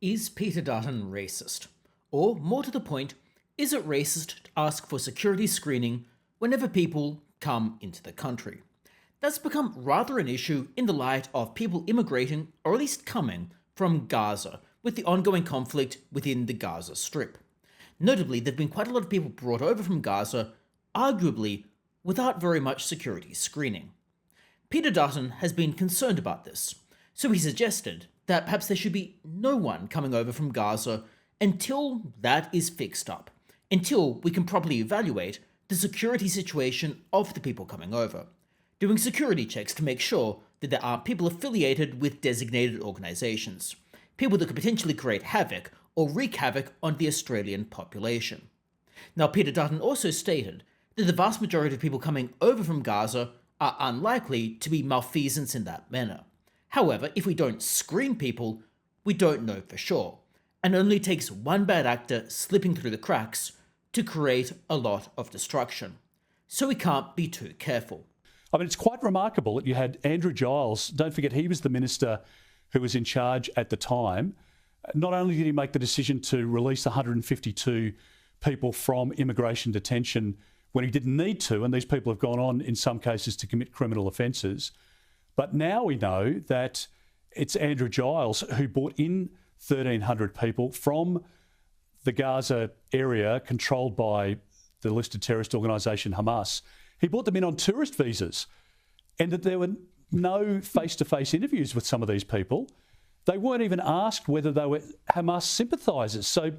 Is Peter Dutton racist? Or, more to the point, is it racist to ask for security screening whenever people come into the country? That's become rather an issue in the light of people immigrating, or at least coming, from Gaza, with the ongoing conflict within the Gaza Strip. Notably, there have been quite a lot of people brought over from Gaza, arguably without very much security screening. Peter Dutton has been concerned about this, so he suggested that perhaps there should be no one coming over from Gaza until that is fixed up, until we can properly evaluate the security situation of the people coming over, doing security checks to make sure that there aren't people affiliated with designated organisations, people that could potentially create havoc or wreak havoc on the Australian population. Now, Peter Dutton also stated that the vast majority of people coming over from Gaza are unlikely to be malfeasants in that manner. However, if we don't screen people, we don't know for sure, and it only takes one bad actor slipping through the cracks to create a lot of destruction. So we can't be too careful. I mean, it's quite remarkable that you had Andrew Giles. Don't forget, he was the minister who was in charge at the time. Not only did he make the decision to release 152 people from immigration detention when he didn't need to, and these people have gone on in some cases to commit criminal offences, but now we know that it's Andrew Giles who brought in 1,300 people from the Gaza area controlled by the listed terrorist organisation Hamas. He brought them in on tourist visas, and that there were no face-to-face interviews with some of these people. They weren't even asked whether they were Hamas sympathisers. So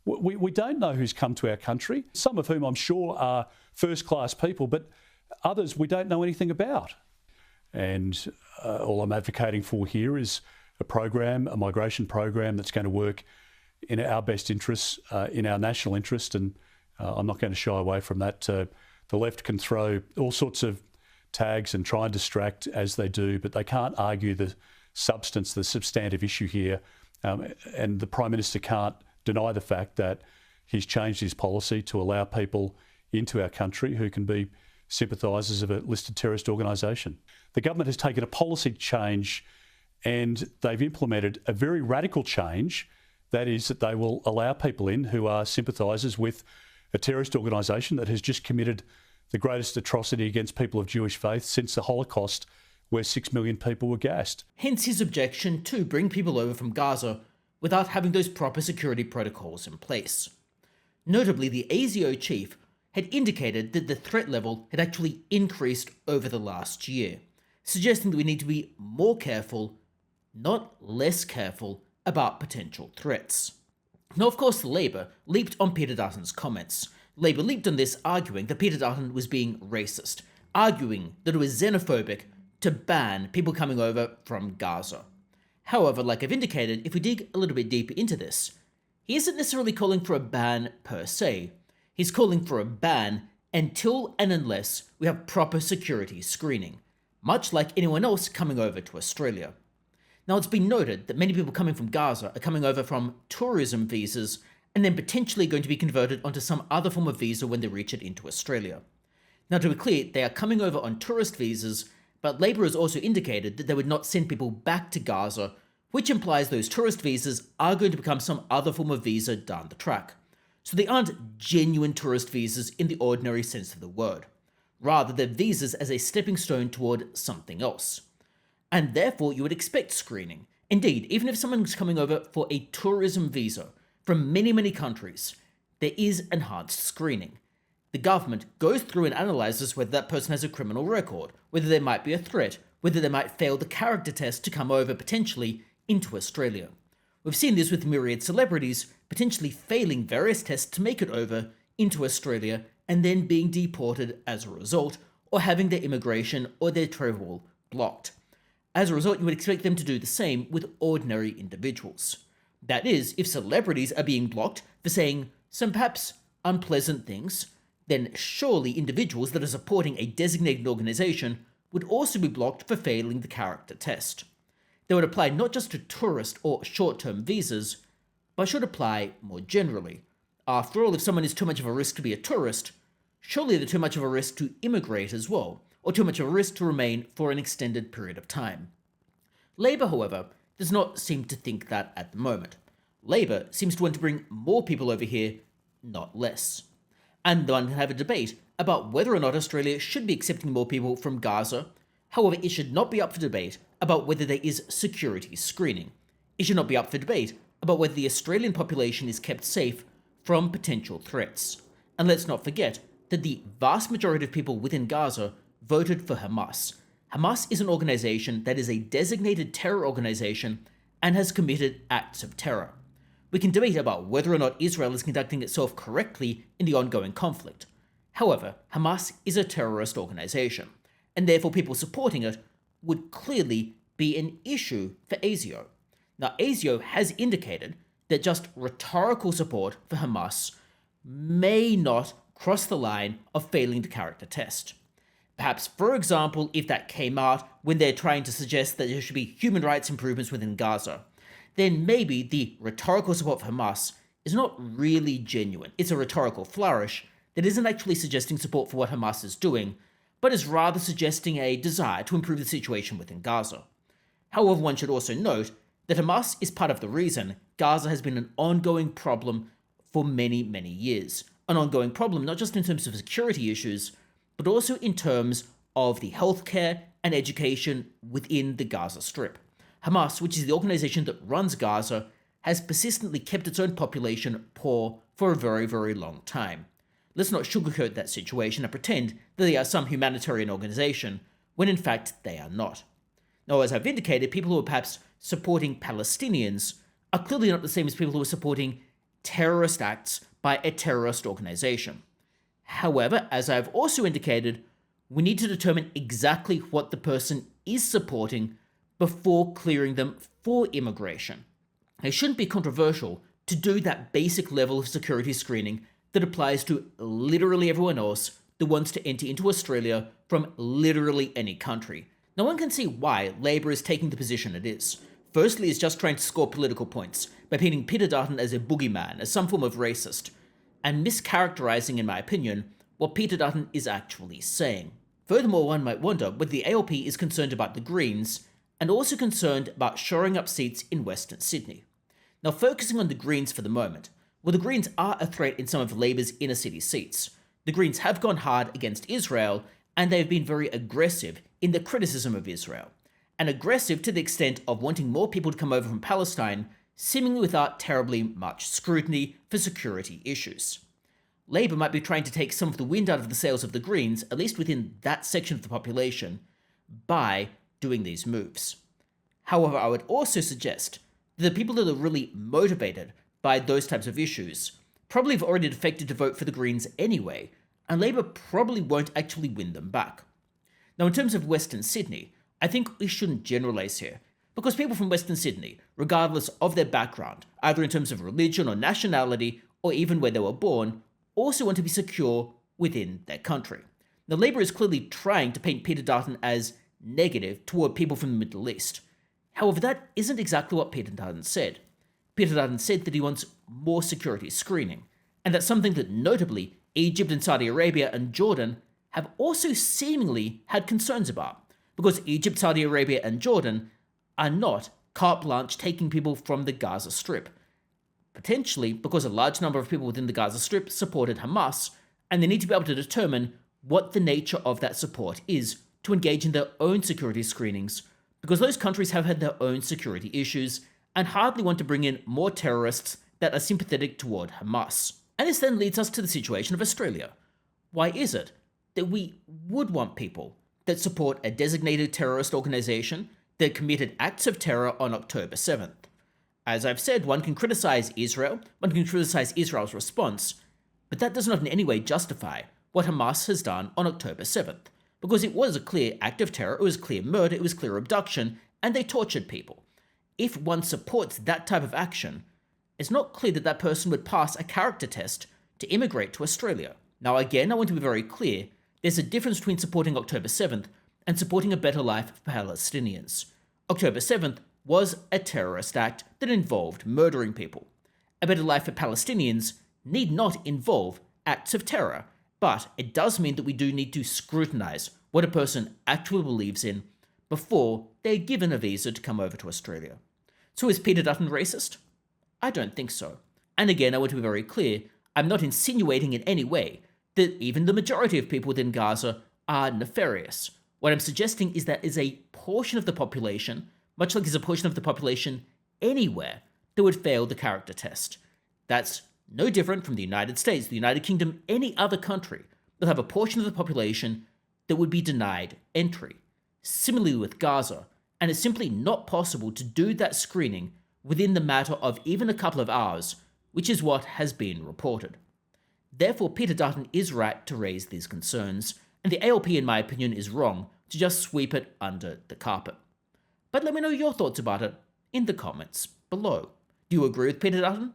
we don't know who's come to our country, some of whom I'm sure are first-class people, but others we don't know anything about. And all I'm advocating for here is a migration program that's going to work in our best interests, in our national interest, and I'm not going to shy away from that. The left can throw all sorts of tags and try and distract as they do, but they can't argue the substance, the substantive issue here. And the Prime Minister can't deny the fact that he's changed his policy to allow people into our country who can be sympathisers of a listed terrorist organisation. The government has taken a policy change and they've implemented a very radical change. That is that they will allow people in who are sympathisers with a terrorist organisation that has just committed the greatest atrocity against people of Jewish faith since the Holocaust, where 6 million people were gassed. Hence his objection to bring people over from Gaza without having those proper security protocols in place. Notably, the ASIO chief had indicated that the threat level had actually increased over the last year, suggesting that we need to be more careful, not less careful, about potential threats. Now, of course, Labour leaped on Peter Dutton's comments. Labour leaped on this, arguing that Peter Dutton was being racist, arguing that it was xenophobic to ban people coming over from Gaza. However, like I've indicated, if we dig a little bit deeper into this, he isn't necessarily calling for a ban per se. He's calling for a ban until and unless we have proper security screening, much like anyone else coming over to Australia. Now, it's been noted that many people coming from Gaza are coming over from tourism visas and then potentially going to be converted onto some other form of visa when they reach it into Australia. Now, to be clear, they are coming over on tourist visas, but Labour has also indicated that they would not send people back to Gaza, which implies those tourist visas are going to become some other form of visa down the track. So they aren't genuine tourist visas in the ordinary sense of the word. Rather, they're visas as a stepping stone toward something else. And therefore, you would expect screening. Indeed, even if someone's coming over for a tourism visa from many, many countries, there is enhanced screening. The government goes through and analyses whether that person has a criminal record, whether there might be a threat, whether they might fail the character test to come over potentially into Australia. We've seen this with myriad celebrities potentially failing various tests to make it over into Australia and then being deported as a result, or having their immigration or their travel blocked. As a result, you would expect them to do the same with ordinary individuals. That is, if celebrities are being blocked for saying some perhaps unpleasant things, then surely individuals that are supporting a designated organisation would also be blocked for failing the character test. They would apply not just to tourist or short-term visas, but should apply more generally. After all, if someone is too much of a risk to be a tourist, surely they're too much of a risk to immigrate as well, or too much of a risk to remain for an extended period of time. Labour, however, does not seem to think that at the moment. Labour seems to want to bring more people over here, not less. And one can have a debate about whether or not Australia should be accepting more people from Gaza. However, it should not be up for debate about whether there is security screening. It should not be up for debate about whether the Australian population is kept safe from potential threats. And let's not forget that the vast majority of people within Gaza voted for Hamas. Hamas is an organization that is a designated terror organization and has committed acts of terror. We can debate about whether or not Israel is conducting itself correctly in the ongoing conflict. However, Hamas is a terrorist organization, and therefore people supporting it would clearly be an issue for ASIO. Now, ASIO has indicated that just rhetorical support for Hamas may not cross the line of failing the character test. Perhaps, for example, if that came out when they're trying to suggest that there should be human rights improvements within Gaza, then maybe the rhetorical support for Hamas is not really genuine. It's a rhetorical flourish that isn't actually suggesting support for what Hamas is doing, but is rather suggesting a desire to improve the situation within Gaza. However, one should also note that Hamas is part of the reason Gaza has been an ongoing problem for many, many years. An ongoing problem not just in terms of security issues, but also in terms of the healthcare and education within the Gaza Strip. Hamas, which is the organization that runs Gaza, has persistently kept its own population poor for a very, very long time. Let's not sugarcoat that situation and pretend that they are some humanitarian organization, when in fact they are not. Now, as I've indicated, people who are perhaps supporting Palestinians are clearly not the same as people who are supporting terrorist acts by a terrorist organization. However, as I've also indicated, we need to determine exactly what the person is supporting before clearing them for immigration. It shouldn't be controversial to do that basic level of security screening that applies to literally everyone else that wants to enter into Australia from literally any country. Now, one can see why Labor is taking the position it is. Firstly, it's just trying to score political points by painting Peter Dutton as a boogeyman, as some form of racist, and mischaracterizing, in my opinion, what Peter Dutton is actually saying. Furthermore, one might wonder whether the ALP is concerned about the Greens and also concerned about shoring up seats in Western Sydney. Now, focusing on the Greens for the moment, well, the Greens are a threat in some of Labor's inner city seats. The Greens have gone hard against Israel, and they have been very aggressive in their criticism of Israel, and aggressive to the extent of wanting more people to come over from Palestine, seemingly without terribly much scrutiny for security issues. Labour might be trying to take some of the wind out of the sails of the Greens, at least within that section of the population, by doing these moves. However, I would also suggest that the people that are really motivated by those types of issues probably have already defected to vote for the Greens anyway, and Labour probably won't actually win them back. Now, in terms of Western Sydney, I think we shouldn't generalise here, because people from Western Sydney, regardless of their background, either in terms of religion or nationality, or even where they were born, also want to be secure within their country. Now, Labour is clearly trying to paint Peter Dutton as negative toward people from the Middle East. However, that isn't exactly what Peter Dutton said. Peter Dutton said that he wants more security screening, and that's something that notably Egypt and Saudi Arabia and Jordan have also seemingly had concerns about, because Egypt, Saudi Arabia and Jordan are not carte blanche taking people from the Gaza Strip. Potentially because a large number of people within the Gaza Strip supported Hamas, and they need to be able to determine what the nature of that support is to engage in their own security screenings, because those countries have had their own security issues and hardly want to bring in more terrorists that are sympathetic toward Hamas. And this then leads us to the situation of Australia. Why is it that we would want people that support a designated terrorist organization that committed acts of terror on October 7th? As I've said, one can criticize Israel, one can criticize Israel's response, but that does not in any way justify what Hamas has done on October 7th, because it was a clear act of terror, it was clear murder, it was clear abduction, and they tortured people. If one supports that type of action, it's not clear that that person would pass a character test to immigrate to Australia. Now again, I want to be very clear, there's a difference between supporting October 7th and supporting a better life for Palestinians. October 7th was a terrorist act that involved murdering people. A better life for Palestinians need not involve acts of terror, but it does mean that we do need to scrutinize what a person actually believes in before they're given a visa to come over to Australia. So is Peter Dutton racist? I don't think so. And again, I want to be very clear, I'm not insinuating in any way that even the majority of people within Gaza are nefarious. What I'm suggesting is that is a portion of the population, much like there's a portion of the population anywhere, that would fail the character test. That's no different from the United States, the United Kingdom, any other country will have a portion of the population that would be denied entry. Similarly with Gaza, and it's simply not possible to do that screening within the matter of even a couple of hours, which is what has been reported. Therefore, Peter Dutton is right to raise these concerns, and the ALP, in my opinion, is wrong to just sweep it under the carpet. But let me know your thoughts about it in the comments below. Do you agree with Peter Dutton?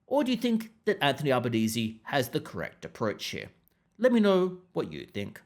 Or do you think that Anthony Albanese has the correct approach here? Let me know what you think.